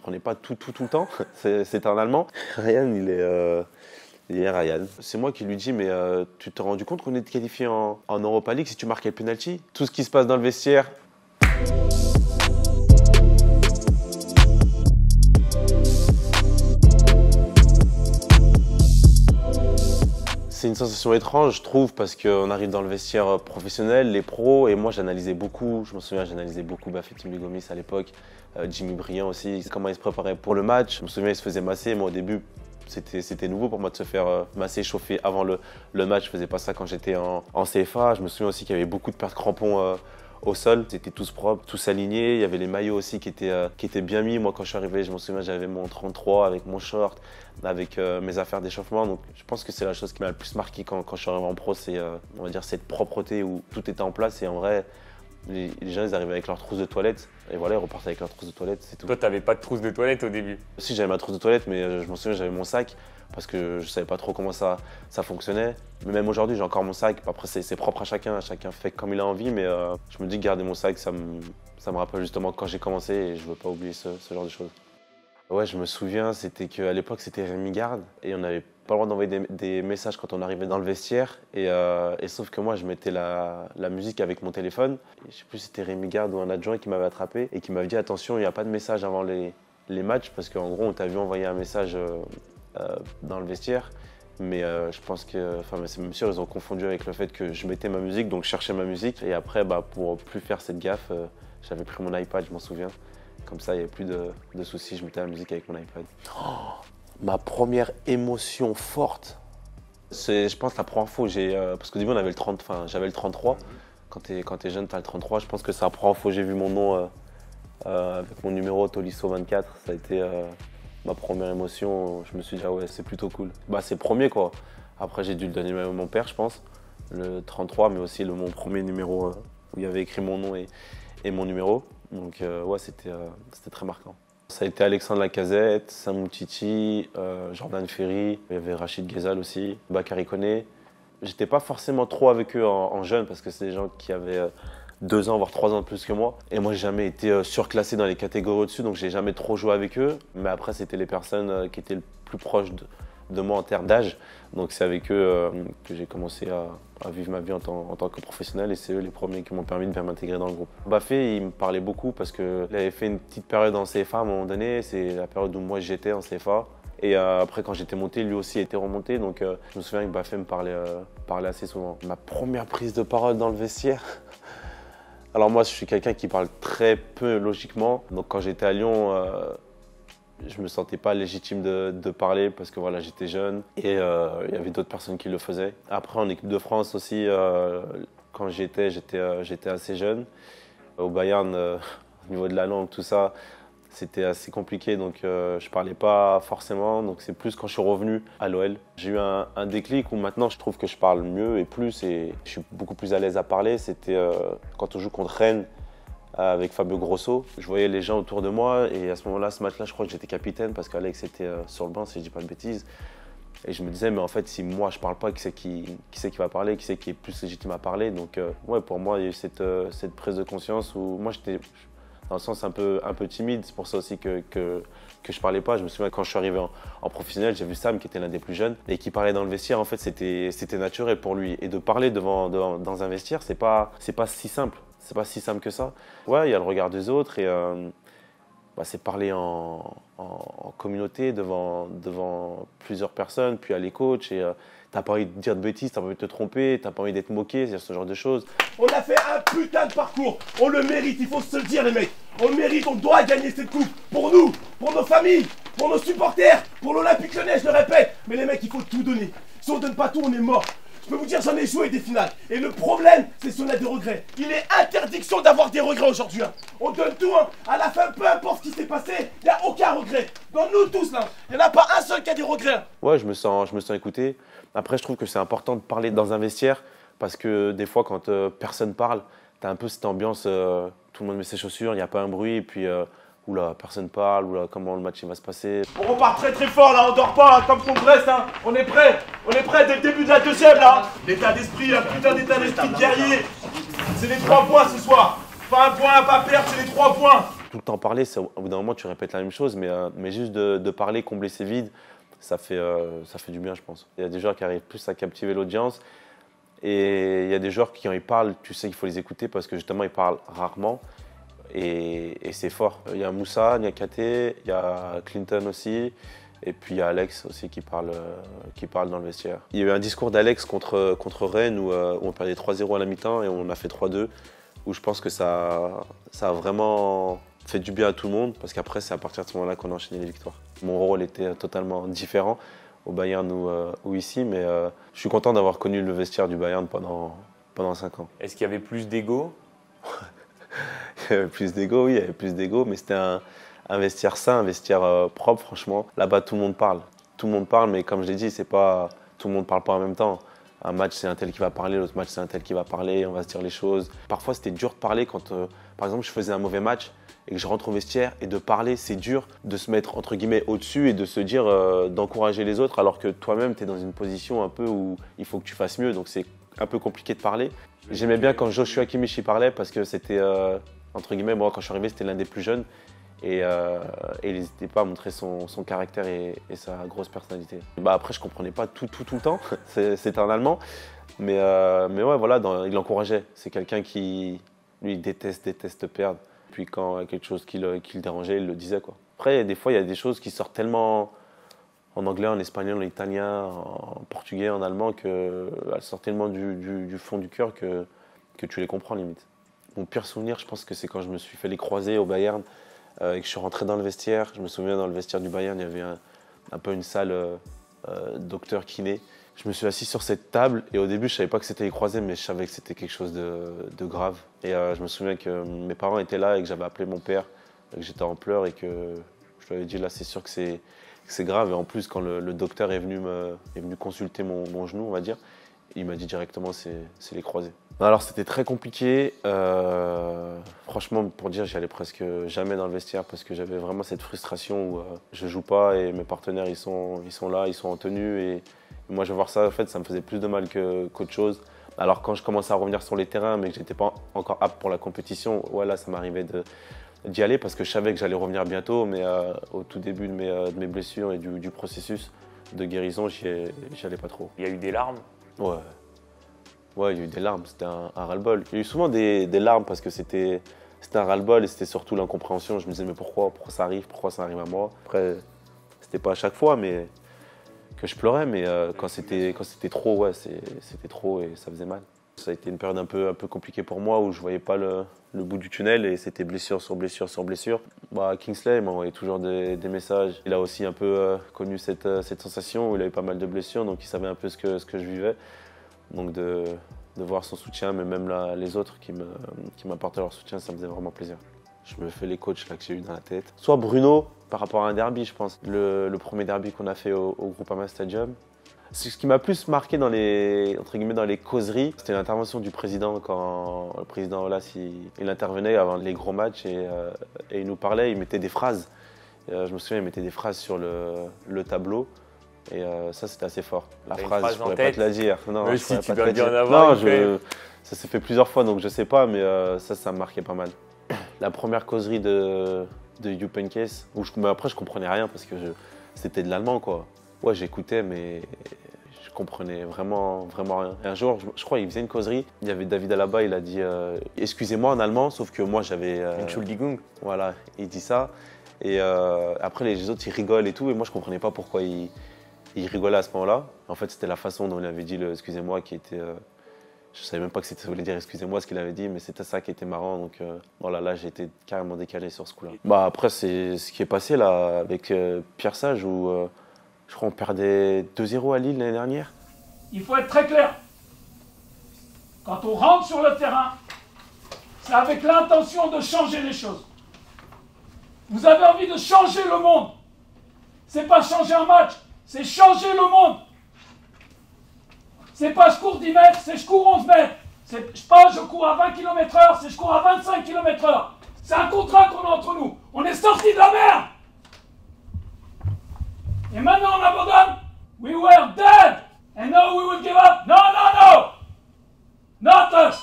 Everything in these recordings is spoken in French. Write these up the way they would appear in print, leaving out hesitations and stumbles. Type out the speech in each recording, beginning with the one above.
comprenais pas tout le temps. C'était un Allemand. Ryan, il est Ryan. C'est moi qui lui dis, mais tu t'es rendu compte qu'on est qualifié en Europa League si tu marquais le penalty? Tout ce qui se passe dans le vestiaire. C'est une sensation étrange, je trouve, parce qu'on arrive dans le vestiaire professionnel, les pros, et moi j'analysais beaucoup, je me souviens, j'analysais beaucoup Bafétimbi Gomis à l'époque, Jimmy Briand aussi, comment il se préparait pour le match. Je me souviens, il se faisait masser, moi au début, c'était nouveau pour moi de se faire masser, chauffer avant le match, je faisais pas ça quand j'étais en CFA. Je me souviens aussi qu'il y avait beaucoup de pertes crampons au sol, c'était tous propres, tous alignés. Il y avait les maillots aussi qui étaient bien mis. Moi, quand je suis arrivé, je me souviens, j'avais mon 33 avec mon short, avec mes affaires d'échauffement. Donc, je pense que c'est la chose qui m'a le plus marqué quand je suis arrivé en pro, c'est, on va dire, cette propreté où tout était en place. Et en vrai, les gens, ils arrivaient avec leur trousse de toilette. Et voilà, ils repartaient avec leur trousse de toilette, c'est tout. Toi, t'avais pas de trousse de toilette au début? Si, j'avais ma trousse de toilette, mais je me souviens, j'avais mon sac parce que je savais pas trop comment ça fonctionnait. Mais même aujourd'hui, j'ai encore mon sac. Après, c'est propre à chacun fait comme il a envie, mais je me dis que garder mon sac, ça me rappelle justement quand j'ai commencé et je veux pas oublier ce genre de choses. Ouais, je me souviens, c'était qu'à l'époque, c'était Rémi Garde et on n'avait pas le droit d'envoyer des messages quand on arrivait dans le vestiaire. Et sauf que moi, je mettais la musique avec mon téléphone. Et je sais plus si c'était Rémi Garde ou un adjoint qui m'avait attrapé et qui m'avait dit attention, il n'y a pas de message avant les matchs parce qu'en gros, on t'a vu envoyer un message dans le vestiaire. Mais je pense que, enfin, c'est même sûr, ils ont confondu avec le fait que je mettais ma musique, donc je cherchais ma musique. Et après, pour plus faire cette gaffe, j'avais pris mon iPad, je m'en souviens. Comme ça, il n'y avait plus de soucis, je mettais la musique avec mon iPad. Oh, ma première émotion forte, c'est, je pense, la première fois où parce qu'au début, j'avais le 33. Quand t'es jeune, t'as le 33. Je pense que c'est la première fois où j'ai vu mon nom avec mon numéro Tolisso 24. Ça a été ma première émotion. Je me suis dit, ah ouais, c'est plutôt cool. C'est le premier, quoi. Après, j'ai dû le donner même à mon père, je pense, le 33, mais aussi mon premier numéro où il y avait écrit mon nom et mon numéro. Donc ouais, c'était très marquant. Ça a été Alexandre Lacazette, Samu Titi, Jordan Ferry, il y avait Rachid Ghezal aussi, Bakary Koné. J'étais pas forcément trop avec eux en jeune parce que c'est des gens qui avaient 2 ans, voire 3 ans de plus que moi. Et moi, j'ai jamais été surclassé dans les catégories au-dessus, donc j'ai jamais trop joué avec eux. Mais après, c'était les personnes qui étaient le plus proches de moi en termes d'âge. Donc c'est avec eux que j'ai commencé à vivre ma vie en tant que professionnel et c'est eux les premiers qui m'ont permis de bien m'intégrer dans le groupe. Bafé, il me parlait beaucoup parce qu'il avait fait une petite période en CFA à un moment donné, c'est la période où moi j'étais en CFA. Et après quand j'étais monté, lui aussi était remonté, donc je me souviens que Bafé me parlait assez souvent. Ma première prise de parole dans le vestiaire. Alors moi je suis quelqu'un qui parle très peu logiquement, donc quand j'étais à Lyon, je me sentais pas légitime de parler parce que voilà, j'étais jeune et il y avait d'autres personnes qui le faisaient. Après en équipe de France aussi, quand j'étais assez jeune. Au Bayern, au niveau de la langue, tout ça, c'était assez compliqué donc je parlais pas forcément. Donc c'est plus quand je suis revenu à l'OL. J'ai eu un déclic où maintenant je trouve que je parle mieux et plus et je suis beaucoup plus à l'aise à parler. C'était quand on joue contre Rennes. Avec Fabio Grosso, je voyais les gens autour de moi et à ce moment-là, ce match-là, je crois que j'étais capitaine parce qu'Alex était sur le banc, si je dis pas de bêtises. Et je me disais, mais en fait, si moi je parle pas, qui c'est qui va parler, qui c'est qui est plus légitime à parler. Donc, ouais, pour moi, il y a eu cette prise de conscience où moi j'étais dans le sens un peu timide. C'est pour ça aussi que je parlais pas. Je me souviens quand je suis arrivé en professionnel, j'ai vu Sam qui était l'un des plus jeunes et qui parlait dans le vestiaire. En fait, c'était naturel pour lui. Et de parler dans un vestiaire, c'est pas si simple. C'est pas si simple que ça. Ouais, il y a le regard des autres et c'est parler en communauté devant plusieurs personnes, puis à les coachs et t'as pas envie de dire de bêtises, t'as pas envie de te tromper, t'as pas envie d'être moqué, c'est ce genre de choses. On a fait un putain de parcours, on le mérite, il faut se le dire les mecs. On le mérite, on doit gagner cette coupe pour nous, pour nos familles, pour nos supporters, pour l'Olympique Lyonnais, je le répète. Mais les mecs, il faut tout donner. Si on donne pas tout, on est mort. Je peux vous dire, j'en ai joué des finales. Et le problème, c'est si on a des regrets. Il est interdiction d'avoir des regrets aujourd'hui. Hein. On donne tout. Hein. À la fin, peu importe ce qui s'est passé, il n'y a aucun regret. Dans nous tous, là, il n'y en a pas un seul qui a des regrets. Ouais, je me sens écouté. Après, je trouve que c'est important de parler dans un vestiaire parce que des fois, quand personne parle, tu as un peu cette ambiance, tout le monde met ses chaussures, il n'y a pas un bruit. Et puis, oula, personne parle, oula, comment le match il va se passer. On repart très très fort là, on dort pas hein, comme contre Brest, hein. On est prêt dès le début de la deuxième là. L'état d'esprit, un putain d'état d'esprit de guerrier. C'est les 3 points ce soir. Pas un point à pas perdre, c'est les 3 points. tout le temps parler, au bout d'un moment, tu répètes la même chose, mais juste de parler, combler ses vides, ça fait du bien, je pense. Il y a des joueurs qui arrivent plus à captiver l'audience et il y a des joueurs qui, quand ils parlent, tu sais qu'il faut les écouter parce que justement, ils parlent rarement et c'est fort. Il y a Moussa, Niakate, il y a Clinton aussi et puis il y a Alex aussi qui parle dans le vestiaire. Il y a eu un discours d'Alex contre Rennes où on perdait 3-0 à la mi-temps et on a fait 3-2 où je pense que ça a vraiment fait du bien à tout le monde parce qu'après, c'est à partir de ce moment-là qu'on a enchaîné les victoires. Mon rôle était totalement différent au Bayern ou ici, mais je suis content d'avoir connu le vestiaire du Bayern pendant 5 ans. Est-ce qu'il y avait plus d'ego? Il y avait plus d'ego, oui, il y avait plus d'ego, mais c'était un vestiaire sain, un vestiaire propre, franchement. Là-bas, tout le monde parle. Tout le monde parle, mais comme je l'ai dit, c'est pas tout le monde parle pas en même temps. Un match, c'est un tel qui va parler, l'autre match, c'est un tel qui va parler, on va se dire les choses. Parfois, c'était dur de parler quand, par exemple, je faisais un mauvais match et que je rentre au vestiaire et de parler, c'est dur de se mettre, entre guillemets, au-dessus et de se dire, d'encourager les autres alors que toi-même, tu es dans une position un peu où il faut que tu fasses mieux, donc c'est un peu compliqué de parler. J'aimais bien quand Joshua Kimmich y parlait parce que c'était, entre guillemets, moi, quand je suis arrivé, c'était l'un des plus jeunes. Et il n'hésitait pas à montrer son caractère et sa grosse personnalité. Bah après, je ne comprenais pas tout le temps, c'était un Allemand, mais ouais, voilà, il l'encourageait. C'est quelqu'un qui, lui, déteste perdre. Puis quand il y a quelque chose qui le dérangeait, il le disait, quoi. Après, des fois, il y a des choses qui sortent tellement en anglais, en espagnol, en italien, en portugais, en allemand, qu'elles sortent tellement du fond du cœur que tu les comprends, limite. Mon pire souvenir, je pense que c'est quand je me suis fait les croiser au Bayern, et que je suis rentré dans le vestiaire. Je me souviens, dans le vestiaire du Bayern, il y avait un peu une salle docteur kiné. Je me suis assis sur cette table et au début, je ne savais pas que c'était les croisés, mais je savais que c'était quelque chose de grave. Et je me souviens que mes parents étaient là et que j'avais appelé mon père, et que j'étais en pleurs et que je lui avais dit là, c'est sûr que c'est grave. Et en plus, quand le docteur est venu consulter mon genou, on va dire, il m'a dit directement c'est les croisés. Alors c'était très compliqué. Franchement, pour dire, j'y allais presque jamais dans le vestiaire parce que j'avais vraiment cette frustration où je joue pas et mes partenaires ils sont là, ils sont en tenue et moi je vais voir ça, en fait, ça me faisait plus de mal qu'autre chose. Alors quand je commençais à revenir sur les terrains mais que j'étais pas encore apte pour la compétition, voilà, ça m'arrivait d'y aller parce que je savais que j'allais revenir bientôt, mais au tout début de mes blessures et du processus de guérison, j'y allais pas trop. Il y a eu des larmes? Ouais, il y a eu des larmes, c'était un ras-le-bol. Il y a eu souvent des larmes parce que c'était un ras-le-bol et c'était surtout l'incompréhension. Je me disais mais pourquoi ça arrive à moi? Après, c'était pas à chaque fois mais que je pleurais, mais quand c'était trop, ouais, c'était trop et ça faisait mal. Ça a été une période un peu compliquée pour moi où je voyais pas le bout du tunnel et c'était blessure sur blessure sur blessure. Kingsley il m'envoyait toujours des messages. Il a aussi un peu connu cette sensation où il a eu pas mal de blessures, donc il savait un peu ce que je vivais. Donc de voir son soutien, mais même là, les autres qui m'apportaient leur soutien, ça me faisait vraiment plaisir. Je me fais les coachs là, que j'ai eu dans la tête. Soit Bruno, par rapport à un derby, je pense. Le premier derby qu'on a fait au Groupama Stadium. Ce qui m'a plus marqué dans les causeries, c'était l'intervention du président quand le président Aulas il intervenait avant les gros matchs et il nous parlait, il mettait des phrases. Je me souviens, il mettait des phrases sur le tableau. Et ça, c'était assez fort. La phrase, je pourrais pas te la dire. Non, mais si, tu dois bien en avoir. Non, ça s'est fait plusieurs fois, donc je sais pas, mais ça me marquait pas mal. La première causerie de Jupp Heynckes, où après, je comprenais rien parce que c'était de l'allemand, quoi. Ouais, j'écoutais, mais je comprenais vraiment rien. Et un jour, je crois, il faisait une causerie. Il y avait David Alaba, il a dit excusez-moi en allemand, sauf que moi, j'avais. Entschuldigung. Voilà, il dit ça. Et après, les autres, ils rigolent et tout, et moi, je comprenais pas pourquoi il rigolait à ce moment-là. En fait, c'était la façon dont il avait dit le excusez-moi qui était. Je savais même pas que ça voulait dire excusez-moi ce qu'il avait dit, mais c'était ça qui était marrant. Donc voilà, là, j'ai été carrément décalé sur ce coup-là. Après, c'est ce qui est passé là avec Pierre Sage où je crois on perdait 2-0 à Lille l'année dernière. Il faut être très clair. Quand on rentre sur le terrain, c'est avec l'intention de changer les choses. Vous avez envie de changer le monde. C'est pas changer un match. C'est changer le monde. C'est pas je cours 10 mètres, c'est je cours 11 mètres. C'est pas je cours à 20 km/h, c'est je cours à 25 km/h. C'est un contrat qu'on a entre nous. On est sortis de la merde. Et maintenant on abandonne. We were dead. And now we will give up. No, no, no. Not us.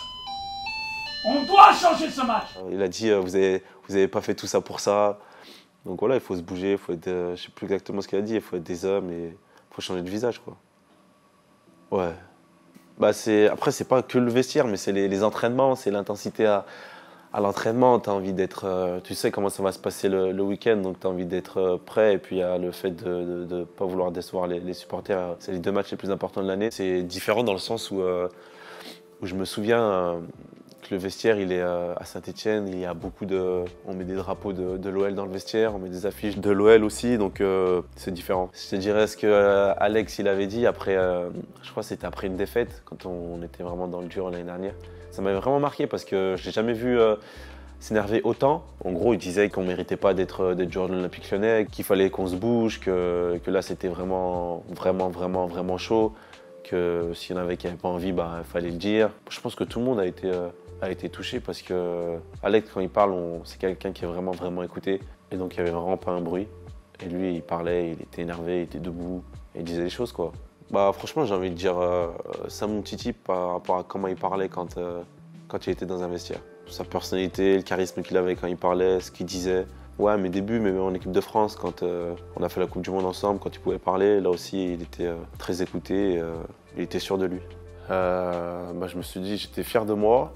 On doit changer ce match. Il a dit vous avez pas fait tout ça pour ça. Donc voilà, il faut se bouger, il faut être, je sais plus exactement ce qu'il a dit, il faut être des hommes et il faut changer de visage, quoi. Ouais. Bah après, c'est pas que le vestiaire, mais c'est les entraînements, c'est l'intensité à l'entraînement. Tu as envie d'être. Tu sais comment ça va se passer le week-end, donc tu as envie d'être prêt. Et puis il y a le fait de ne pas vouloir décevoir les supporters. C'est les 2 matchs les plus importants de l'année. C'est différent dans le sens où je me souviens que le vestiaire, il est à Saint-Étienne. Il y a beaucoup de. On met des drapeaux de l'OL dans le vestiaire, on met des affiches de l'OL aussi, donc c'est différent. Je te dirais ce que Alex il avait dit après. Je crois que c'était après une défaite, quand on était vraiment dans le dur l'année dernière. Ça m'avait vraiment marqué parce que je l'ai jamais vu s'énerver autant. En gros, il disait qu'on ne méritait pas d'être joueur de l'Olympique Lyonnais, qu'il fallait qu'on se bouge, que là c'était vraiment chaud, que s'il y en avait qui n'avaient pas envie, il fallait le dire. Je pense que tout le monde a été touché parce que Alex, quand il parle, c'est quelqu'un qui est vraiment écouté. Et donc il n'y avait vraiment pas un bruit. Et lui, il parlait, il était énervé, il était debout, et il disait des choses, quoi. Franchement, j'ai envie de dire Sam Umtiti par rapport à comment il parlait quand il était dans un vestiaire. Sa personnalité, le charisme qu'il avait quand il parlait, ce qu'il disait. Ouais, à mes débuts, mais même en équipe de France, quand on a fait la Coupe du Monde ensemble, quand il pouvait parler, là aussi, il était très écouté, il était sûr de lui. Je me suis dit, j'étais fier de moi.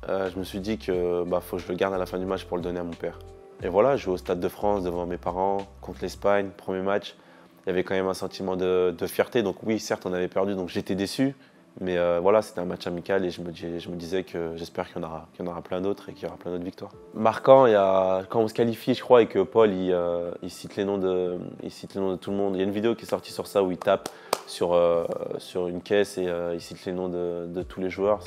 Je me suis dit que faut que je le garde à la fin du match pour le donner à mon père. Et voilà, je jouais au Stade de France devant mes parents, contre l'Espagne, premier match. Il y avait quand même un sentiment de fierté. Donc oui, certes, on avait perdu, donc j'étais déçu. Mais voilà, c'était un match amical et je me disais que j'espère qu'il y en aura plein d'autres et qu'il y aura plein d'autres victoires. Marquant, il y a, quand on se qualifie, je crois, et que Paul, il cite les noms de tout le monde. Il y a une vidéo qui est sortie sur ça où il tape sur une caisse et il cite les noms de tous les joueurs.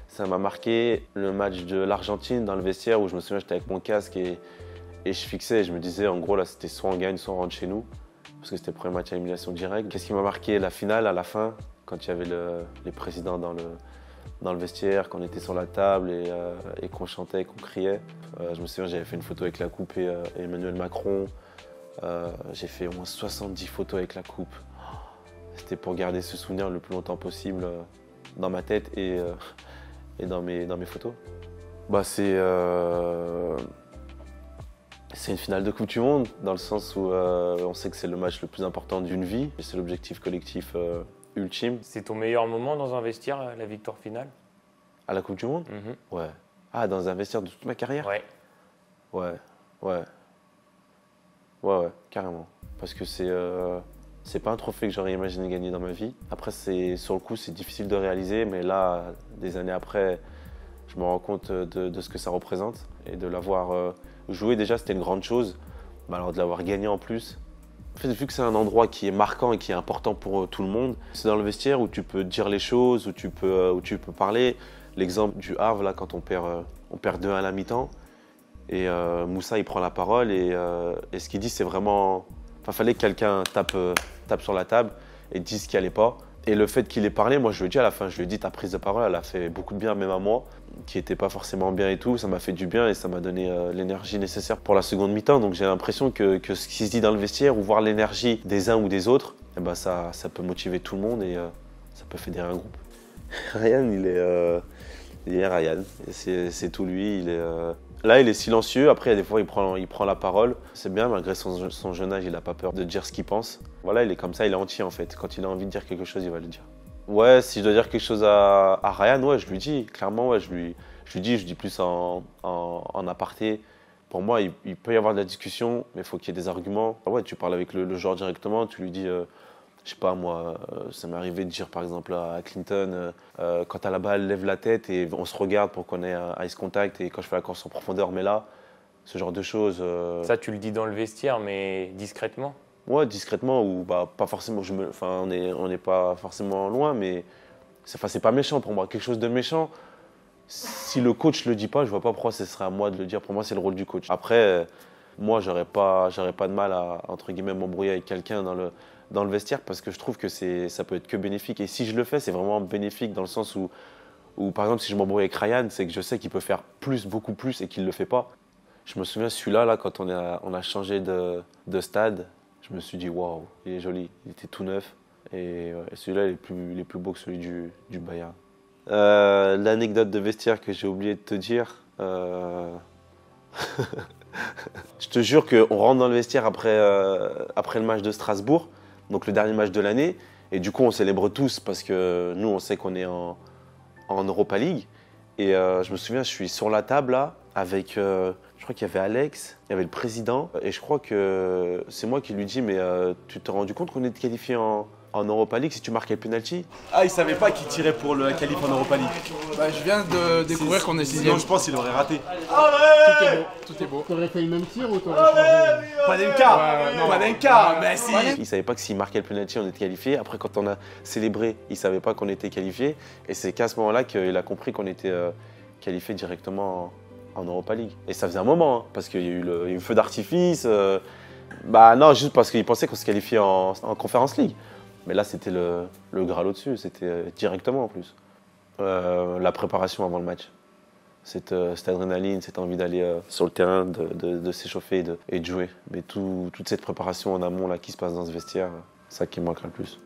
Ça m'a marqué. Le match de l'Argentine dans le vestiaire où je me souviens, j'étais avec mon casque et je fixais et je me disais, en gros, là, c'était soit on gagne, soit on rentre chez nous. Parce que c'était le premier match à élimination directe. Qu'est-ce qui m'a marqué? La finale, à la fin, quand il y avait les présidents dans le vestiaire, qu'on était sur la table et qu'on chantait, qu'on criait. Je me souviens, j'avais fait une photo avec la coupe et Emmanuel Macron. J'ai fait au moins 70 photos avec la coupe. C'était pour garder ce souvenir le plus longtemps possible dans ma tête et dans mes photos. C'est une finale de Coupe du Monde, dans le sens où on sait que c'est le match le plus important d'une vie, et c'est l'objectif collectif ultime. C'est ton meilleur moment dans un vestiaire, la victoire finale? À la Coupe du Monde? Ouais. Ah, dans un vestiaire de toute ma carrière? Ouais. Ouais, carrément. Parce que c'est pas un trophée que j'aurais imaginé gagner dans ma vie. Après, sur le coup, c'est difficile de réaliser, mais là, des années après, je me rends compte de ce que ça représente et de l'avoir joué. Déjà, c'était une grande chose. Alors de l'avoir gagné en plus. En fait, vu que c'est un endroit qui est marquant et qui est important pour tout le monde, c'est dans le vestiaire où tu peux dire les choses, où tu peux parler. L'exemple du Havre, là, quand on perd 2-1 à la mi-temps, et Moussa, il prend la parole, et ce qu'il dit, c'est vraiment... Enfin, fallait que quelqu'un tape sur la table et dise ce qui allait pas. Et le fait qu'il ait parlé, moi, je lui ai dit à la fin, je lui ai dit, ta prise de parole, elle a fait beaucoup de bien, même à moi, qui n'était pas forcément bien et tout. Ça m'a fait du bien et ça m'a donné l'énergie nécessaire pour la seconde mi-temps. Donc j'ai l'impression que ce qui se dit dans le vestiaire ou voir l'énergie des uns ou des autres, ça peut motiver tout le monde et ça peut fédérer un groupe. Ryan, il est Ryan. C'est tout lui. Là, il est silencieux. Après, des fois, il prend la parole. C'est bien, malgré son jeune âge, il n'a pas peur de dire ce qu'il pense. Voilà, il est comme ça, il est entier en fait. Quand il a envie de dire quelque chose, il va le dire. Ouais, si je dois dire quelque chose à Ryan, ouais, je lui dis. Clairement, ouais, je lui dis plus en aparté. Pour moi, il peut y avoir de la discussion, mais il faut qu'il y ait des arguments. Ouais, tu parles avec le joueur directement, tu lui dis, je sais pas moi, ça m'est arrivé de dire par exemple à Clinton, quand à la balle, lève la tête et on se regarde pour qu'on ait un eye contact et quand je fais la course en profondeur, mais là, ce genre de choses. Ça, tu le dis dans le vestiaire, mais discrètement? Ouais, discrètement ou pas forcément. On n'est pas forcément loin, mais c'est pas méchant pour moi. Quelque chose de méchant. Si le coach le dit pas, je vois pas pourquoi ce serait à moi de le dire. Pour moi, c'est le rôle du coach. Après, moi, j'aurais pas de mal à entre guillemets m'embrouiller avec quelqu'un dans le vestiaire parce que je trouve que ça peut être que bénéfique. Et si je le fais, c'est vraiment bénéfique dans le sens où par exemple, si je m'embrouille avec Ryan, c'est que je sais qu'il peut faire plus, beaucoup plus et qu'il le fait pas. Je me souviens, celui-là, là, quand on a changé de stade, je me suis dit, waouh, il est joli, il était tout neuf. Et ouais, celui-là, il est plus beau que celui du Bayern. L'anecdote de vestiaire que j'ai oublié de te dire, Je te jure qu'on rentre dans le vestiaire après le match de Strasbourg, donc le dernier match de l'année, et du coup on célèbre tous parce que nous on sait qu'on est en Europa League. Et je me souviens, je suis sur la table là, avec, je crois qu'il y avait Alex, il y avait le président, et je crois que c'est moi qui lui dis, mais tu t'es rendu compte qu'on était qualifié en Europa League si tu marquais le penalty? Ah, il savait pas qu'il tirait pour le qualif en Europa League. Bah, je viens de découvrir qu'on est sixième. Sinon, je pense qu'il aurait raté. Tout est beau, tout est beau. T'aurais fait le même tir ou t'aurais changé? Panenka, mais si. Il savait pas que s'il marquait le penalty, on était qualifié. Après, quand on a célébré, il savait pas qu'on était qualifié. Et c'est qu'à ce moment-là qu'il a compris qu'on était qualifié directement en Europa League. Et ça faisait un moment, hein, parce qu'il y a eu le feu d'artifice. Bah non, juste parce qu'il pensait qu'on se qualifiait en Conference League. Mais là, c'était le Graal au-dessus, c'était directement en plus. La préparation avant le match. Cette adrénaline, cette envie d'aller sur le terrain, de s'échauffer et de jouer. Mais toute cette préparation en amont là, qui se passe dans ce vestiaire, c'est ça qui me manquera le plus.